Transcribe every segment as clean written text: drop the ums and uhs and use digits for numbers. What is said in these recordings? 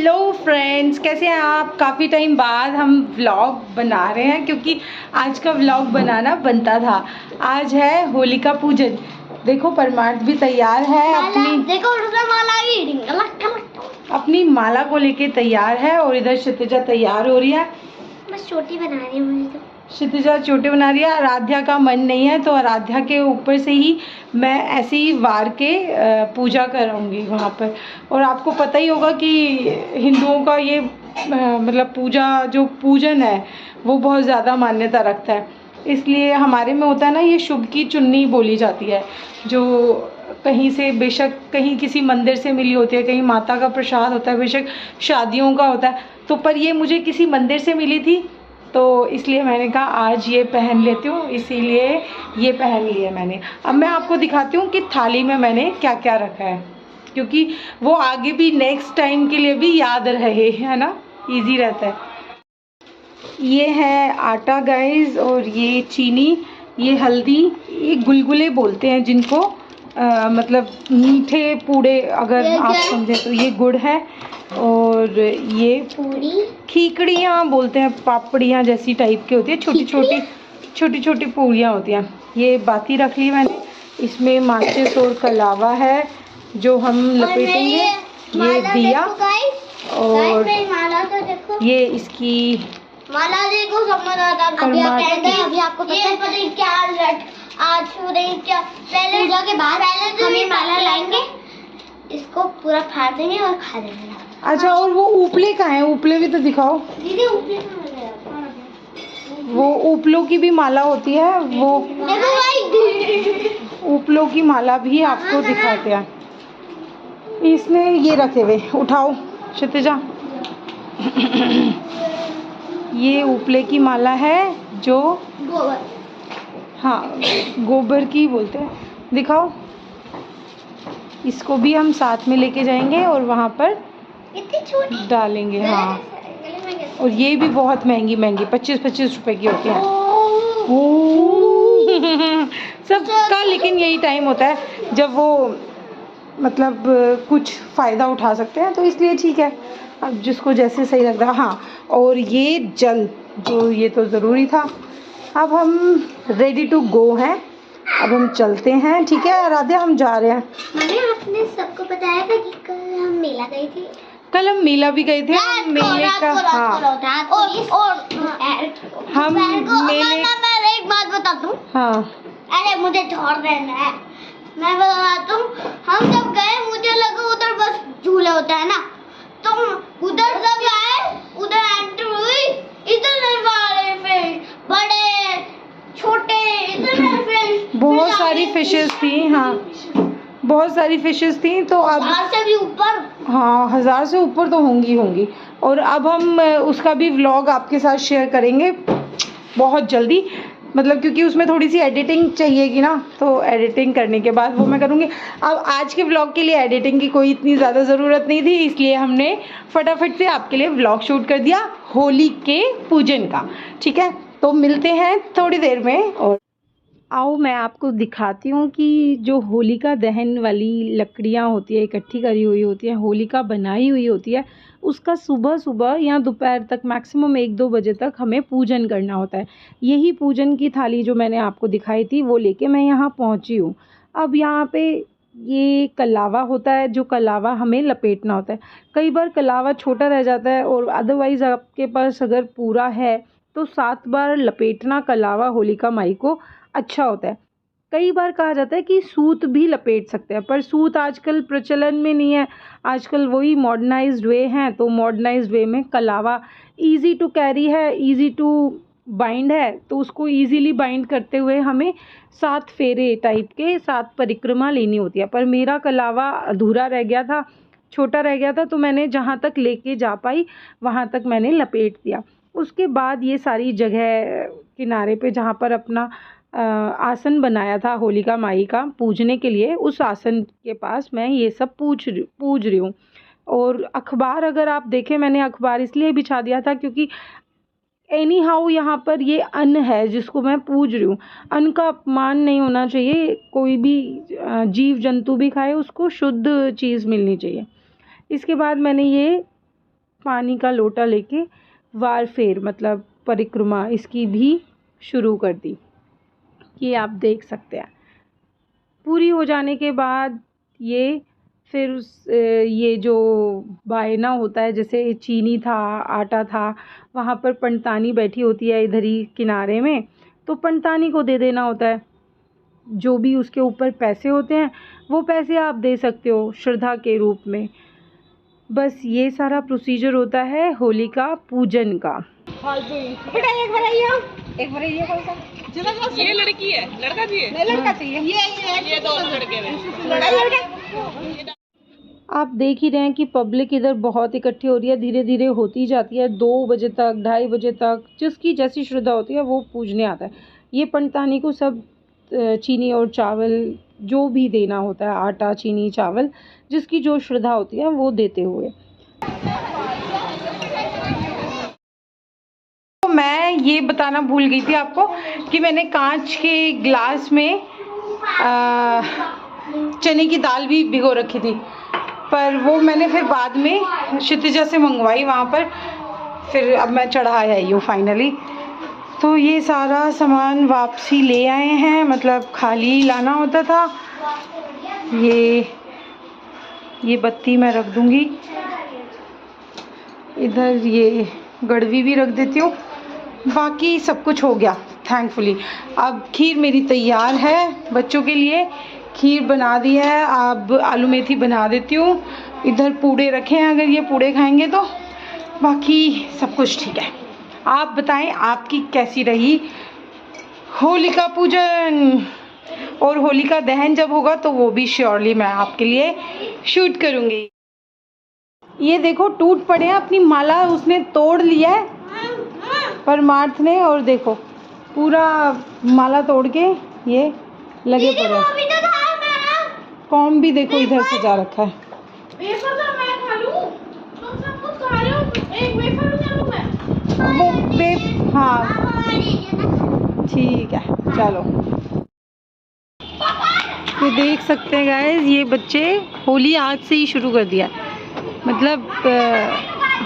Hello friends, कैसे हैं आप। काफ़ी टाइम बाद हम व्लॉग बना रहे हैं क्योंकि आज का व्लॉग बनाना बनता था। आज है होलिका पूजन। देखो परमार्थ भी तैयार है, अपनी माला को लेके तैयार है और इधर क्षितिजा तैयार हो रही है। बस चोटी बना रही हूँ मुझे तो। क्षितिजा चोटी बना रही है। आराध्या का मन नहीं है तो आराध्या के ऊपर से ही मैं ऐसे ही वार के पूजा कराऊंगी वहाँ पर। और आपको पता ही होगा कि हिंदुओं का ये मतलब पूजन है वो बहुत ज़्यादा मान्यता रखता है। इसलिए हमारे में होता है ना, ये शुभ की चुन्नी बोली जाती है, जो कहीं से बेशक कहीं किसी मंदिर से मिली होती है, कहीं माता का प्रसाद होता है, बेशक शादियों का होता है, तो पर ये मुझे किसी मंदिर से मिली थी तो इसलिए मैंने कहा आज ये पहन लेती हूँ, इसीलिए ये पहन लिया मैंने। अब मैं आपको दिखाती हूँ कि थाली में मैंने क्या क्या रखा है, क्योंकि वो आगे भी नेक्स्ट टाइम के लिए भी याद रहे, है ना, इजी रहता है। ये है आटा गाइस, और ये चीनी, ये हल्दी, ये गुलगुले बोलते हैं जिनको, मतलब मीठे पूड़े अगर आप समझे तो। ये गुड़ है और ये पूरी खीकड़ियाँ बोलते हैं, पापड़ियाँ जैसी टाइप की होती है, छोटी छोटी पूड़ियाँ होती हैं। ये बाती रख ली मैंने। इसमें माचिस और कलावा है जो हम लपेटेंगे। ये दिया और ये इसकी माला देखो, समझ आता अभी आपको पता है क्या आज क्या पहले पूजा के बाद हम ये माला लाएंगे, इसको पूरा फाड़ देंगे और खा देंगे। अच्छा, और वो उपले का है, उपले भी तो दिखाओ दीदी। उपले वो उपलों की भी माला होती है, वो देखो भाई, उपलों की माला भी आपको दिखाते हैं। इसने ये रखे हुए, उठाओ क्षितिजा। ये उपले की माला है जो गोबर, हाँ गोबर की बोलते हैं। दिखाओ, इसको भी हम साथ में लेके जाएंगे और वहाँ पर इतनी छोटी डालेंगे। हाँ, और ये भी बहुत महंगी 25-25 रुपए की होती है। सबका लेकिन यही टाइम होता है जब वो मतलब कुछ फ़ायदा उठा सकते हैं, तो इसलिए ठीक है, अब जिसको जैसे सही लग रहा। हाँ, और ये जल, जो ये तो ज़रूरी था। अब हम रेडी टू गो हैं, अब हम चलते हैं। ठीक है आराध्या, हम जा रहे हैं। मैंने आपने सबको बताया था कि कल हम मेला गए थे। कल हम मेला भी गए थे। मेले का हाँ, हम मेले, मैं एक बात बता दूं। हाँ अरे मुझे छोड़ देना है, मैं बताता हूँ। हम जब गए मुझे लगा उधर बस झूले होता है ना, तो उधर जब आए, उधर एंट्री हुई, इधर बड़े छोटे इधर बहुत सारी फिशेस थी। हाँ, बहुत सारी फिशेस थी। तो अब 1000 से भी ऊपर, हाँ 1000 से ऊपर तो होंगी। और अब हम उसका भी व्लॉग आपके साथ शेयर करेंगे बहुत जल्दी, मतलब क्योंकि उसमें थोड़ी सी एडिटिंग चाहिएगी ना, तो एडिटिंग करने के बाद वो मैं करूँगी। अब आज के व्लॉग के लिए एडिटिंग की कोई इतनी ज़्यादा ज़रूरत नहीं थी, इसलिए हमने फटाफट से आपके लिए व्लॉग शूट कर दिया होली के पूजन का। ठीक है, तो मिलते हैं थोड़ी देर में। और आओ मैं आपको दिखाती हूँ कि जो होलिका दहन वाली लकड़ियाँ होती है, इकट्ठी करी हुई होती है, होलिका बनाई हुई होती है, उसका सुबह सुबह या दोपहर तक मैक्सिमम 1-2 बजे तक हमें पूजन करना होता है। यही पूजन की थाली जो मैंने आपको दिखाई थी वो लेके मैं यहाँ पहुँची हूँ। अब यहाँ पे ये कलावा होता है, जो कलावा हमें लपेटना होता है। कई बार कलावा छोटा रह जाता है, और अदरवाइज़ आपके पास अगर पूरा है तो 7 बार लपेटना कलावा होलिका माई को अच्छा होता है। कई बार कहा जाता है कि सूत भी लपेट सकते हैं, पर सूत आजकल प्रचलन में नहीं है। आजकल वही मॉडर्नाइज्ड वे हैं, तो मॉडर्नाइज्ड वे में कलावा इजी टू कैरी है, इजी टू बाइंड है, तो उसको इजीली बाइंड करते हुए हमें 7 फेरे टाइप के 7 परिक्रमा लेनी होती है। पर मेरा कलावा अधूरा रह गया था, छोटा रह गया था, तो मैंने जहाँ तक लेके जा पाई वहाँ तक मैंने लपेट दिया। उसके बाद ये सारी जगह किनारे पे जहाँ पर अपना आसन बनाया था होलिका माई का पूजने के लिए, उस आसन के पास मैं ये सब पूज रही हूँ। और अखबार अगर आप देखें, मैंने अखबार इसलिए बिछा दिया था क्योंकि एनी हाउ यहाँ पर ये अन्न है जिसको मैं पूज रही हूँ। अन्न का अपमान नहीं होना चाहिए, कोई भी जीव जंतु भी खाए उसको शुद्ध चीज़ मिलनी चाहिए। इसके बाद मैंने ये पानी का लोटा लेके वार फेर मतलब परिक्रमा इसकी भी शुरू कर दी। ये आप देख सकते हैं। पूरी हो जाने के बाद ये फिर ये जो बायना होता है, जैसे चीनी था, आटा था, वहाँ पर पंडतानी बैठी होती है इधर ही किनारे में, तो पंडतानी को दे देना होता है। जो भी उसके ऊपर पैसे होते हैं वो पैसे आप दे सकते हो श्रद्धा के रूप में। बस ये सारा प्रोसीजर होता है होलिका पूजन का। बेटा एक बार ये कौन सा? ये लड़की है, लड़का भी है? नहीं, लड़का चाहिए। ये दोनों लड़के हैं। आप देख ही रहे हैं कि पब्लिक इधर बहुत इकट्ठी हो रही है, धीरे धीरे होती जाती है। 2 बजे तक, 2:30 बजे तक जिसकी जैसी श्रद्धा होती है वो पूजने आता है। ये पंडतानी को सब चीनी और चावल जो भी देना होता है, आटा, चीनी, चावल, जिसकी जो श्रद्धा होती है वो देते हुए। तो मैं ये बताना भूल गई थी आपको कि मैंने कांच के ग्लास में चने की दाल भी भिगो रखी थी, पर वो मैंने फिर बाद में क्षितिजा से मंगवाई वहाँ पर, फिर अब मैं चढ़ा आई हूँ फाइनली। तो ये सारा सामान वापसी ले आए हैं, मतलब खाली लाना होता था। ये बत्ती मैं रख दूँगी इधर, ये गड़वी भी रख देती हूँ। बाकी सब कुछ हो गया थैंकफुली। अब खीर मेरी तैयार है बच्चों के लिए, खीर बना दी है। अब आलू मेथी बना देती हूँ। इधर पूड़े रखे हैं, अगर ये पूड़े खाएंगे तो। बाकी सब कुछ ठीक है। आप बताएं आपकी कैसी रही होलिका पूजन, और होलिका दहन जब होगा तो वो भी श्योरली मैं आपके लिए शूट करूँगी। ये देखो टूट पड़े हैं, अपनी माला उसने तोड़ लिया है परमार्थ ने, और देखो पूरा माला तोड़ के ये लगे पड़े। कॉम भी देखो इधर से जा रखा है। वो हाँ ठीक है चलो। ये देख सकते हैं गाइस, ये बच्चे होली आज से ही शुरू कर दिया, मतलब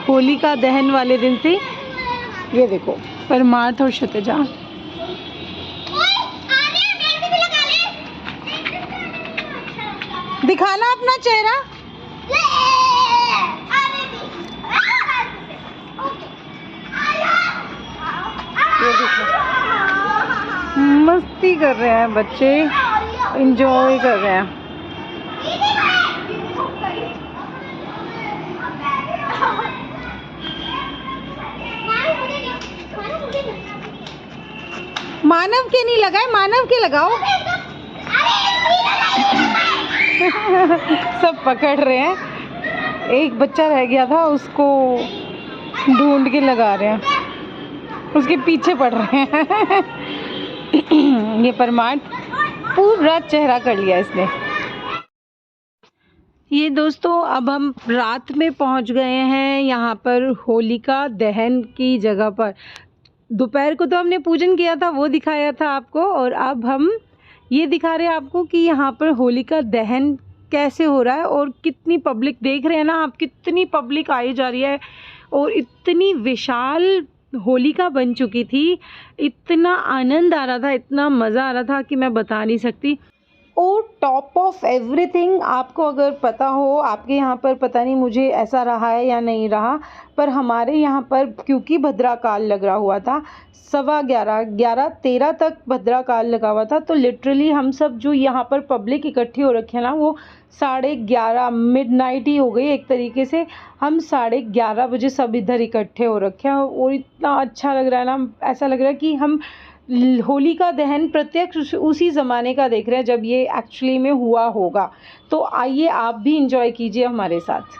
होली का दहन वाले दिन से। ये देखो परमार्थ और क्षितिजा। दिखाना अपना चेहरा। ये देखो मस्ती कर रहे हैं बच्चे, एंजॉय कर रहे हैं। मानव के नहीं लगाए, मानव के लगाओ। सब पकड़ रहे हैं। एक बच्चा रह गया था, उसको ढूंढ के लगा रहे हैं, उसके पीछे पड़ रहे हैं। ये परमार्थ पूरा चेहरा कर लिया इसने। ये दोस्तों अब हम रात में पहुंच गए हैं यहाँ पर होलिका दहन की जगह पर। दोपहर को तो हमने पूजन किया था, वो दिखाया था आपको, और अब हम ये दिखा रहे हैं आपको कि यहाँ पर होलिका दहन कैसे हो रहा है और कितनी पब्लिक देख रहे हैं ना आप, कितनी पब्लिक आई जा रही है। और इतनी विशाल होलिका बन चुकी थी, इतना आनंद आ रहा था, इतना मज़ा आ रहा था कि मैं बता नहीं सकती। और टॉप ऑफ एवरीथिंग, आपको अगर पता हो, आपके यहाँ पर पता नहीं मुझे ऐसा रहा है या नहीं रहा, पर हमारे यहाँ पर क्योंकि भद्रा काल लग रहा हुआ था, 11:15 तक भद्रा काल लगा हुआ था, तो लिटरली हम सब जो यहाँ पर पब्लिक इकट्ठी हो रखी है ना, वो 11:30 मिडनाइट ही हो गई एक तरीके से। हम 11:30 बजे सब इधर इकट्ठे हो रखे हैं, और इतना अच्छा लग रहा है ना, ऐसा लग रहा है कि हम होली का दहन प्रत्यक्ष उसी ज़माने का देख रहे हैं जब ये एक्चुअली में हुआ होगा। तो आइए आप भी इंजॉय कीजिए हमारे साथ।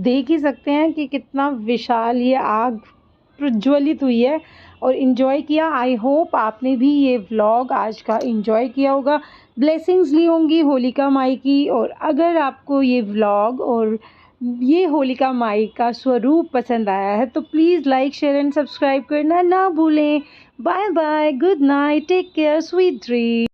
देख ही सकते हैं कि कितना विशाल ये आग प्रज्वलित हुई है और इन्जॉय किया। आई होप आपने भी ये व्लॉग आज का इन्जॉय किया होगा, ब्लेसिंग्स ली होंगी होलिका माई की। और अगर आपको ये व्लॉग और ये होलिका माई का स्वरूप पसंद आया है तो please like share and subscribe करना ना भूलें। Bye bye, good night, take care, sweet dream.